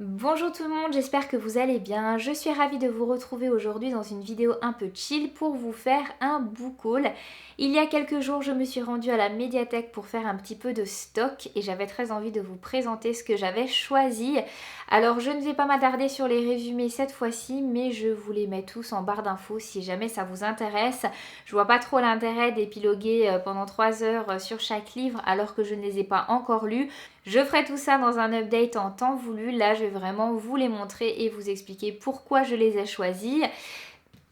Bonjour tout le monde, j'espère que vous allez bien. Je suis ravie de vous retrouver aujourd'hui dans une vidéo un peu chill pour vous faire un book haul. Il y a quelques jours, je me suis rendue à la médiathèque pour faire un petit peu de stock et j'avais très envie de vous présenter ce que j'avais choisi. Alors je ne vais pas m'attarder sur les résumés cette fois-ci, mais je vous les mets tous en barre d'infos si jamais ça vous intéresse. Je vois pas trop l'intérêt d'épiloguer pendant 3 heures sur chaque livre alors que je ne les ai pas encore lus. Je ferai tout ça dans un update en temps voulu. Là, je vais vraiment vous les montrer et vous expliquer pourquoi je les ai choisis.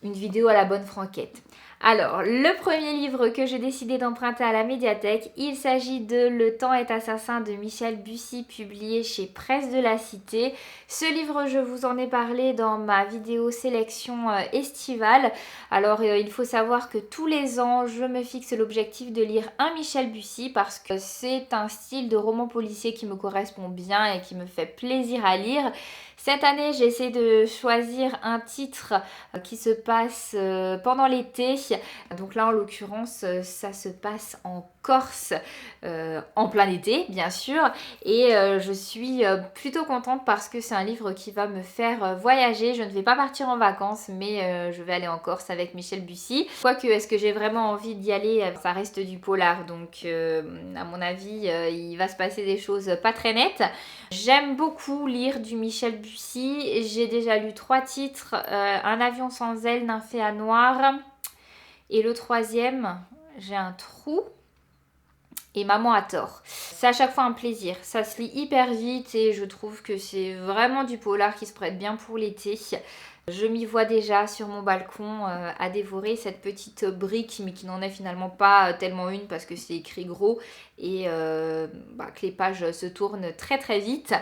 Une vidéo à la bonne franquette. Alors, le premier livre que j'ai décidé d'emprunter à la médiathèque, il s'agit de Le temps est assassin de Michel Bussy, publié chez Presse de la Cité. Ce livre, je vous en ai parlé dans ma vidéo sélection estivale. Alors, il faut savoir que tous les ans, je me fixe l'objectif de lire un Michel Bussy parce que c'est un style de roman policier qui me correspond bien et qui me fait plaisir à lire. Cette année, j'ai essayé de choisir un titre qui se passe pendant l'été. Donc là, en l'occurrence, ça se passe en Corse, en plein été, bien sûr. Et je suis plutôt contente parce que c'est un livre qui va me faire voyager. Je ne vais pas partir en vacances, mais je vais aller en Corse avec Michel Bussy. Quoique, est-ce que j'ai vraiment envie d'y aller? Ça reste du polar, donc à mon avis, il va se passer des choses pas très nettes. J'aime beaucoup lire du Michel Bussy. J'ai déjà lu 3 titres, Un avion sans aile, Nymphéa noire. Et le troisième, j'ai un trou. Et Maman a tort. C'est à chaque fois un plaisir. Ça se lit hyper vite et je trouve que c'est vraiment du polar qui se prête bien pour l'été. Je m'y vois déjà sur mon balcon à dévorer cette petite brique, mais qui n'en est finalement pas tellement une parce que c'est écrit gros et que les pages se tournent très très vite.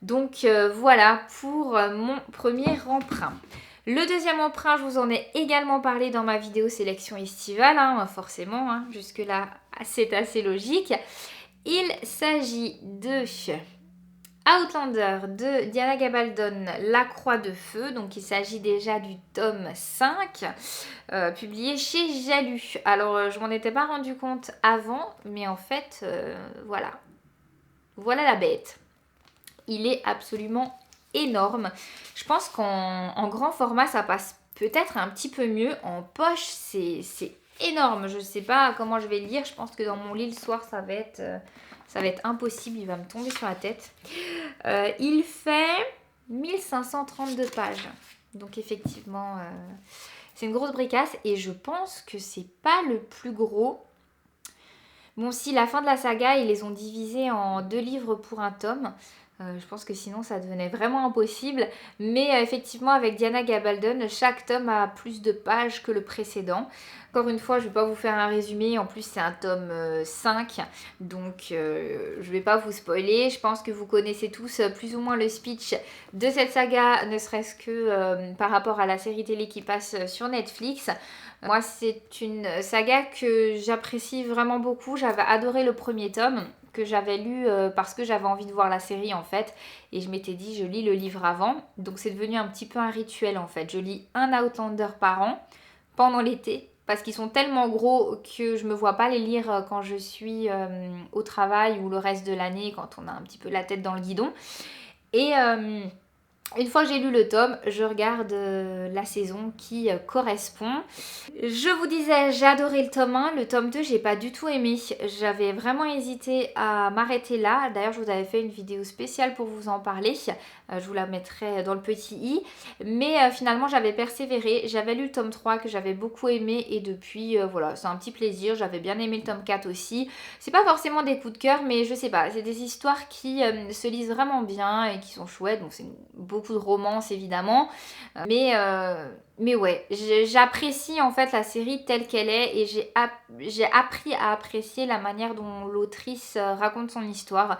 Donc voilà pour mon premier emprunt. Le deuxième emprunt, je vous en ai également parlé dans ma vidéo sélection estivale, forcément, jusque-là c'est assez logique. Il s'agit de Outlander de Diana Gabaldon, La Croix de Feu. Donc il s'agit déjà du tome 5, publié chez Jalus. Alors je m'en étais pas rendu compte avant, mais en fait, voilà la bête. Il est absolument énorme. Je pense qu'en grand format, ça passe peut-être un petit peu mieux. En poche, c'est énorme. Je ne sais pas comment je vais le lire. Je pense que dans mon lit le soir, ça va être impossible. Il va me tomber sur la tête. Il fait 1532 pages. Donc effectivement, c'est une grosse bricasse. Et je pense que c'est pas le plus gros. Bon, si la fin de la saga, ils les ont divisés en 2 livres pour un tome. Je pense que sinon ça devenait vraiment impossible. Mais effectivement, avec Diana Gabaldon, chaque tome a plus de pages que le précédent. Encore une fois, je ne vais pas vous faire un résumé. En plus, c'est un tome 5. Donc, je ne vais pas vous spoiler. Je pense que vous connaissez tous plus ou moins le speech de cette saga, ne serait-ce que par rapport à la série télé qui passe sur Netflix. Moi, c'est une saga que j'apprécie vraiment beaucoup. J'avais adoré le premier tome que j'avais lu parce que j'avais envie de voir la série en fait. Et je m'étais dit, je lis le livre avant. Donc c'est devenu un petit peu un rituel en fait. Je lis un Outlander par an pendant l'été. Parce qu'ils sont tellement gros que je me vois pas les lire quand je suis au travail ou le reste de l'année quand on a un petit peu la tête dans le guidon. Et une fois que j'ai lu le tome, je regarde la saison qui correspond. Je vous disais, j'ai adoré le tome 1. Le tome 2, j'ai pas du tout aimé. J'avais vraiment hésité à m'arrêter là. D'ailleurs, je vous avais fait une vidéo spéciale pour vous en parler. Je vous la mettrai dans le petit i. Mais finalement, j'avais persévéré. J'avais lu le tome 3 que j'avais beaucoup aimé. Et depuis, voilà, c'est un petit plaisir. J'avais bien aimé le tome 4 aussi. C'est pas forcément des coups de cœur, mais je sais pas. C'est des histoires qui se lisent vraiment bien et qui sont chouettes. Donc, c'est beaucoup de romance évidemment. Mais ouais, j'apprécie en fait la série telle qu'elle est et j'ai appris à apprécier la manière dont l'autrice raconte son histoire.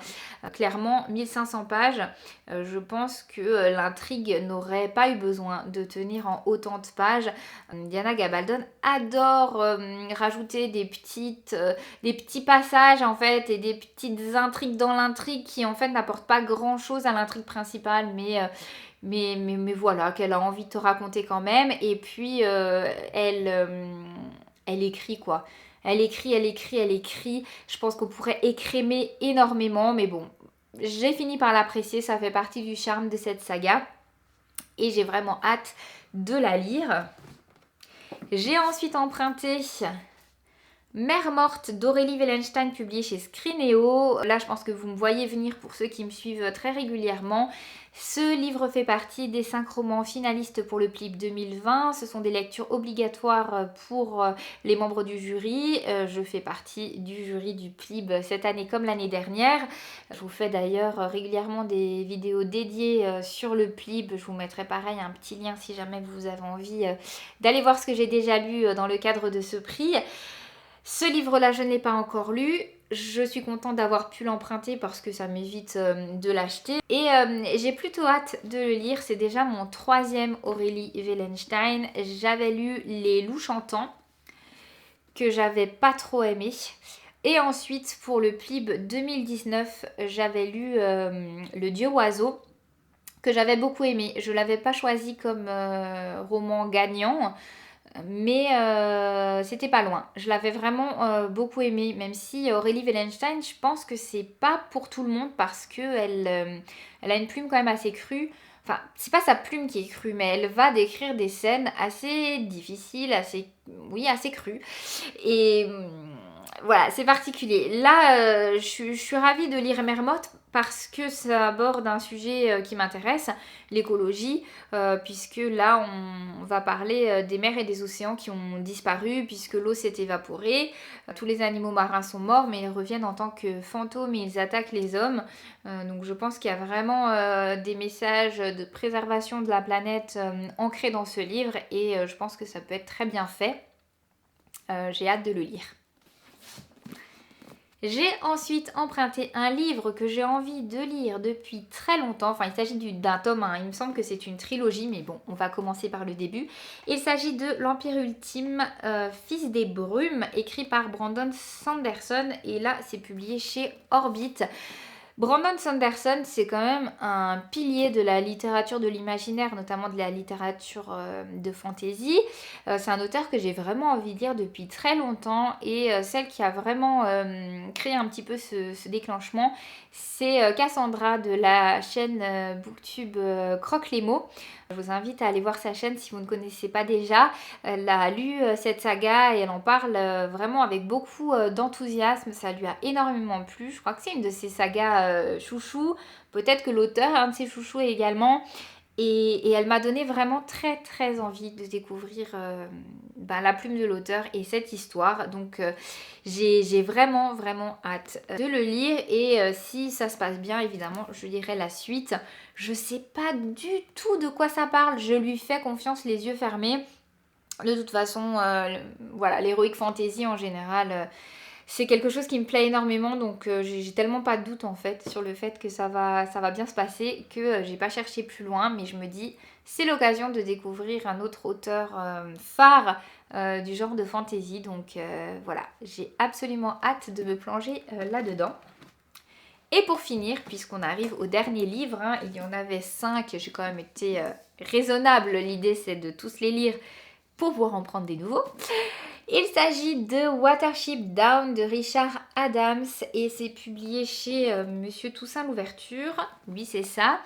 Clairement, 1500 pages, je pense que l'intrigue n'aurait pas eu besoin de tenir en autant de pages. Diana Gabaldon adore rajouter des petits passages en fait et des petites intrigues dans l'intrigue qui en fait n'apportent pas grand chose à l'intrigue principale, mais voilà, qu'elle a envie de te raconter quand même. Et puis, elle écrit quoi. Elle écrit. Je pense qu'on pourrait écrémer énormément, mais bon. j'ai fini par l'apprécier, ça fait partie du charme de cette saga et j'ai vraiment hâte de la lire. J'ai ensuite emprunté Mère morte d'Aurélie Wellenstein, publié chez Scrinéo. Là, je pense que vous me voyez venir pour ceux qui me suivent très régulièrement. Ce livre fait partie des 5 romans finalistes pour le PLIB 2020. Ce sont des lectures obligatoires pour les membres du jury. Je fais partie du jury du PLIB cette année comme l'année dernière. Je vous fais d'ailleurs régulièrement des vidéos dédiées sur le PLIB. Je vous mettrai pareil un petit lien si jamais vous avez envie d'aller voir ce que j'ai déjà lu dans le cadre de ce prix. Ce livre-là, je ne l'ai pas encore lu. Je suis contente d'avoir pu l'emprunter parce que ça m'évite de l'acheter. Et j'ai plutôt hâte de le lire. C'est déjà mon 3e Aurélie Wellenstein. J'avais lu Les Loups Chantants, que j'avais pas trop aimé. Et ensuite, pour le PLIB 2019, j'avais lu Le Dieu Oiseau, que j'avais beaucoup aimé. Je ne l'avais pas choisi comme roman gagnant, mais c'était pas loin. Je l'avais vraiment beaucoup aimé, même si Aurélie Wellenstein, je pense que c'est pas pour tout le monde parce qu'elle elle a une plume quand même assez crue. Enfin, c'est pas sa plume qui est crue, mais elle va décrire des scènes assez difficiles, assez crues. Et voilà, c'est particulier. Là, je suis ravie de lire Mère morte parce que ça aborde un sujet qui m'intéresse, l'écologie, puisque là, on va parler des mers et des océans qui ont disparu, puisque l'eau s'est évaporée. Tous les animaux marins sont morts, mais ils reviennent en tant que fantômes et ils attaquent les hommes. Donc je pense qu'il y a vraiment des messages de préservation de la planète ancrés dans ce livre, et je pense que ça peut être très bien fait. J'ai hâte de le lire. J'ai ensuite emprunté un livre que j'ai envie de lire depuis très longtemps. Enfin, il s'agit d'un tome 1. Il me semble que c'est une trilogie, mais bon, on va commencer par le début. Il s'agit de L'Empire Ultime, Fils des Brumes, écrit par Brandon Sanderson. Et là, c'est publié chez Orbit. Brandon Sanderson, c'est quand même un pilier de la littérature de l'imaginaire, notamment de la littérature de fantasy. C'est un auteur que j'ai vraiment envie de lire depuis très longtemps, et celle qui a vraiment créé un petit peu ce déclenchement, c'est Cassandra de la chaîne Booktube Croque les mots. Je vous invite à aller voir sa chaîne si vous ne connaissez pas déjà. Elle a lu cette saga et elle en parle vraiment avec beaucoup d'enthousiasme. Ça lui a énormément plu. Je crois que c'est une de ses sagas chouchou. Peut-être que l'auteur est un de ses chouchous également. Et elle m'a donné vraiment très très envie de découvrir la plume de l'auteur et cette histoire. Donc j'ai vraiment vraiment hâte de le lire, et si ça se passe bien, évidemment, je lirai la suite. Je sais pas du tout de quoi ça parle, je lui fais confiance les yeux fermés. De toute façon, voilà, l'heroic fantasy en général... c'est quelque chose qui me plaît énormément, donc j'ai tellement pas de doute en fait sur le fait que ça va bien se passer que j'ai pas cherché plus loin, mais je me dis c'est l'occasion de découvrir un autre auteur phare du genre de fantasy, donc voilà, j'ai absolument hâte de me plonger là-dedans. Et pour finir, puisqu'on arrive au dernier livre, il y en avait 5, j'ai quand même été raisonnable, l'idée c'est de tous les lire pour pouvoir en prendre des nouveaux. Il s'agit de Watership Down de Richard Adams, et c'est publié chez Monsieur Toussaint Louverture. Oui, c'est ça.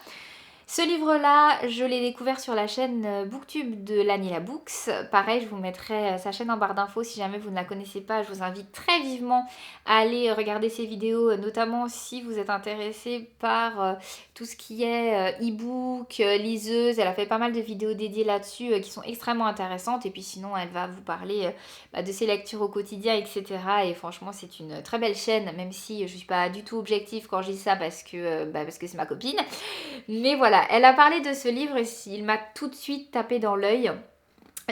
Ce livre-là, je l'ai découvert sur la chaîne Booktube de Lanila Books. Pareil, je vous mettrai sa chaîne en barre d'infos si jamais vous ne la connaissez pas. Je vous invite très vivement à aller regarder ses vidéos, notamment si vous êtes intéressé par tout ce qui est e-book, liseuse. Elle a fait pas mal de vidéos dédiées là-dessus qui sont extrêmement intéressantes. Et puis sinon, elle va vous parler de ses lectures au quotidien, etc. Et franchement, c'est une très belle chaîne, même si je ne suis pas du tout objective quand je dis ça parce que c'est ma copine. Mais voilà, elle a parlé de ce livre et il m'a tout de suite tapé dans l'œil.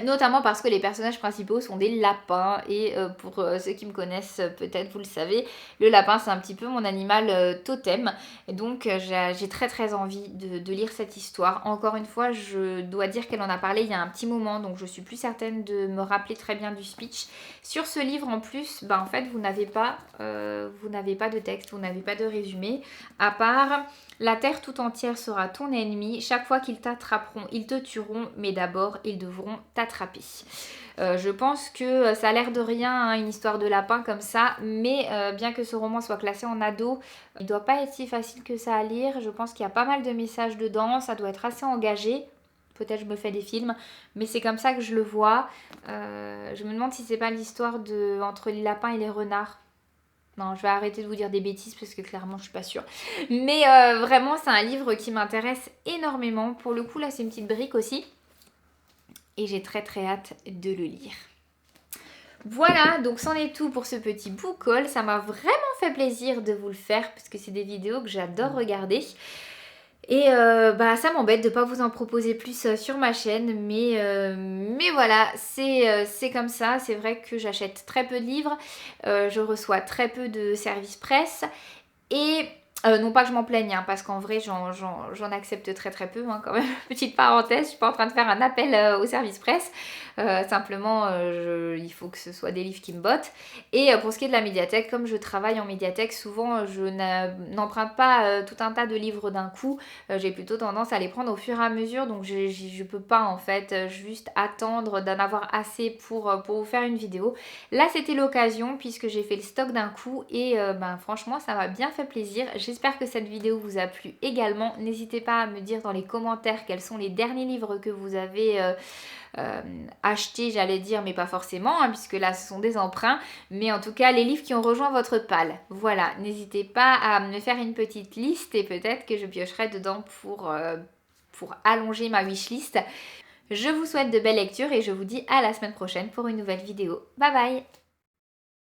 Notamment parce que les personnages principaux sont des lapins, et pour ceux qui me connaissent, peut-être vous le savez, le lapin c'est un petit peu mon animal totem, et donc j'ai très très envie de lire cette histoire. Encore une fois, je dois dire qu'elle en a parlé il y a un petit moment, donc je suis plus certaine de me rappeler très bien du speech. Sur ce livre en plus, en fait vous n'avez pas de texte, vous n'avez pas de résumé, à part La terre tout entière sera ton ennemi. Chaque fois qu'ils t'attraperont, ils te tueront, mais d'abord, ils devront t'attraper. Je pense que ça a l'air de rien, hein, une histoire de lapin comme ça, mais bien que ce roman soit classé en ado, il ne doit pas être si facile que ça à lire. Je pense qu'il y a pas mal de messages dedans, ça doit être assez engagé. Peut-être je me fais des films, mais c'est comme ça que je le vois. Je me demande si c'est pas l'histoire de entre les lapins et les renards. Non, je vais arrêter de vous dire des bêtises parce que clairement je suis pas sûre. Mais vraiment c'est un livre qui m'intéresse énormément. Pour le coup là c'est une petite brique aussi. Et j'ai très très hâte de le lire. Voilà, donc c'en est tout pour ce petit book haul. Ça m'a vraiment fait plaisir de vous le faire parce que c'est des vidéos que j'adore regarder. Et ça m'embête de ne pas vous en proposer plus sur ma chaîne, mais voilà, c'est comme ça. C'est vrai que j'achète très peu de livres, je reçois très peu de services presse et non pas que je m'en plaigne, hein, parce qu'en vrai j'en accepte très très peu, hein, quand même. Petite parenthèse, je suis pas en train de faire un appel au service presse, simplement il faut que ce soit des livres qui me bottent. Et pour ce qui est de la médiathèque, comme je travaille en médiathèque, souvent je n'emprunte pas tout un tas de livres d'un coup, j'ai plutôt tendance à les prendre au fur et à mesure, donc je peux pas en fait juste attendre d'en avoir assez pour vous faire une vidéo. Là c'était l'occasion puisque j'ai fait le stock d'un coup et franchement ça m'a bien fait plaisir. J'espère que cette vidéo vous a plu également. N'hésitez pas à me dire dans les commentaires quels sont les derniers livres que vous avez achetés, j'allais dire, mais pas forcément, hein, puisque là ce sont des emprunts. Mais en tout cas, les livres qui ont rejoint votre palle. Voilà, n'hésitez pas à me faire une petite liste et peut-être que je piocherai dedans pour allonger ma wishlist. Je vous souhaite de belles lectures et je vous dis à la semaine prochaine pour une nouvelle vidéo. Bye bye!